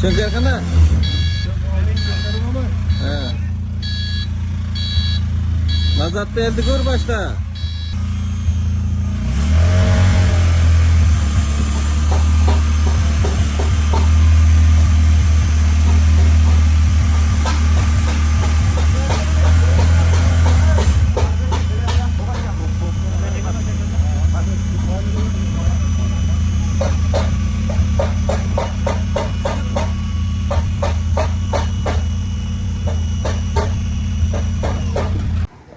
Pencerkana? He. Mazatda elde gör başta.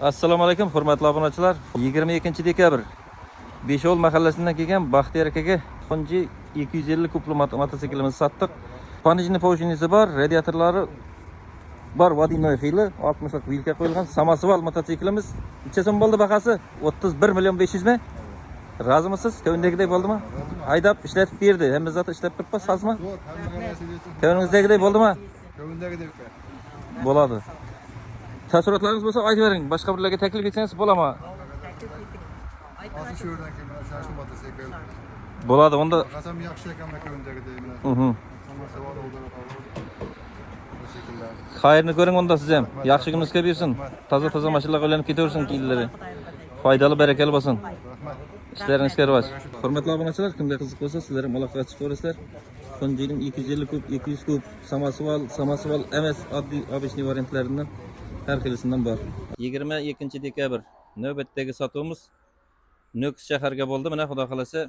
Assalomu alaykum, hurmatli obunachilar. 22-dekabr Besho'l mahallasidan kelgan Baxtiyor akaga Honji 250 kupli mototsiklimizni sotdik. Panijni po'shinisi bor, radiatorlari bor, vodiynoy xili, 60 lik vilka qo'yilgan Samosval mototsiklimiz. Necha so'm bo'ldi bahasi? 31 million 500 ming. Rozimisiz? Ko'ngildagidek bo'ldimi? Haydab ishlatib berdi. Hamma zot ishlab turibdi, sazmi? Ko'ngildagidek bo'ldimi? Ko'ngildagidek. Bo'ladi. Taassurotlaringiz bo'lsa aytib bering. Boshqa birlarga taklif etsangiz bo'ladimi? Asıl şuradan kimler şaşlı motosikl. Bo'ladi, unda Qasam yaxshi ekan ko'ngildagidek mana. Samosval oldu. Motosiklar. Xayrni ko'ring unda siz ham. Yaxshi kuningizga bersin. Toza mashinalarga aylanib ketaversin keyinlari. Foydali, barakali bo'lsin. Rahmat. İşleringizga rivoj. Hurmatli obunachilar, kimga qiziq bo'lsa, sizlar ham aloqaga chiqib ko'rasizlar. Honjining 250 kup, 200 kup, Samosval emas, oddiy obishniy variantlaridan har xilisidan bor. 22-dekabr navbatdagi sotuvimiz Nukus shaharga bo'ldi. Mana xudo xolasa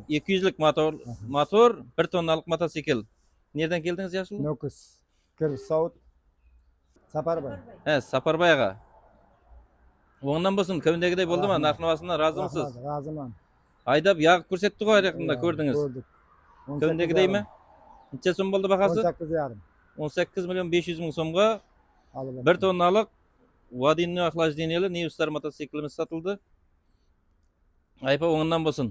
200 lik motor, 1 tonnalik mototsikl. Nereden keldingiz Yashul? Nukus, Kir, Saud, Saparbay. He, Saparbayga. Ondan bo'lsin, ko'ngildagidek bo'ldimi? Narx-navosidan rozimisiz? Roziman. Haydab yağ ko'rsatdi qo'y yaqinda ko'rdingiz. Ko'rdik. Ko'ngildagidekmi? Necha so'm bo'ldi bahasi? 18,5. 18 million 500 ming so'mga Alib. 1 tonnalik vodiynoy охлаждениялы Newstar mototsiklimiz sotildi. Aypa o'ndan bo'lsin.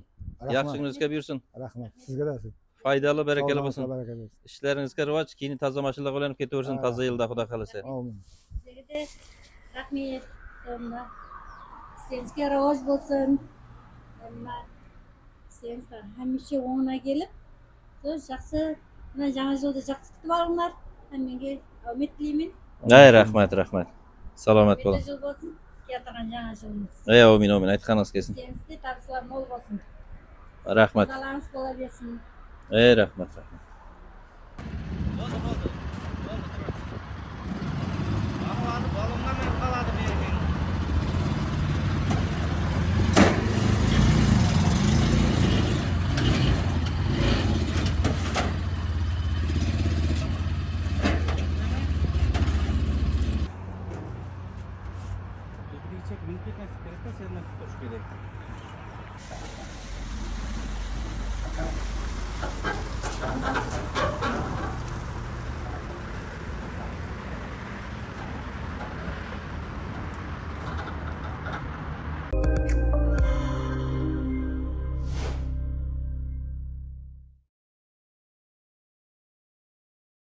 Yaxshi kuningizga buyursin. Rahmat. Sizga da shu. Foydali, barakali bo'lsin. Baraka bersin. Ishlaringizga rivoj, keyin toza mashinalar bilan ketaversin, toza yilda xudo xolasa. Amin. Sizlarga rahmat. Sonra sizga rivoj bo'lsin. Sizlar hamisha o'ngina kelib, siz yaxshi, mana yangi yilda yaxshi kutib olinglar. Hammaga umid tilayman. Ay, rahmat. Salomat bo'ling. Yil bo'lsin. Keltirgan yangi yilimiz. Ey, amin. Aytganingiz kelsin. Sizga tavsiyalar mo'l bo'lsin. Rahmat. Xudolarimiz bo'la bersin. Ey, rahmat.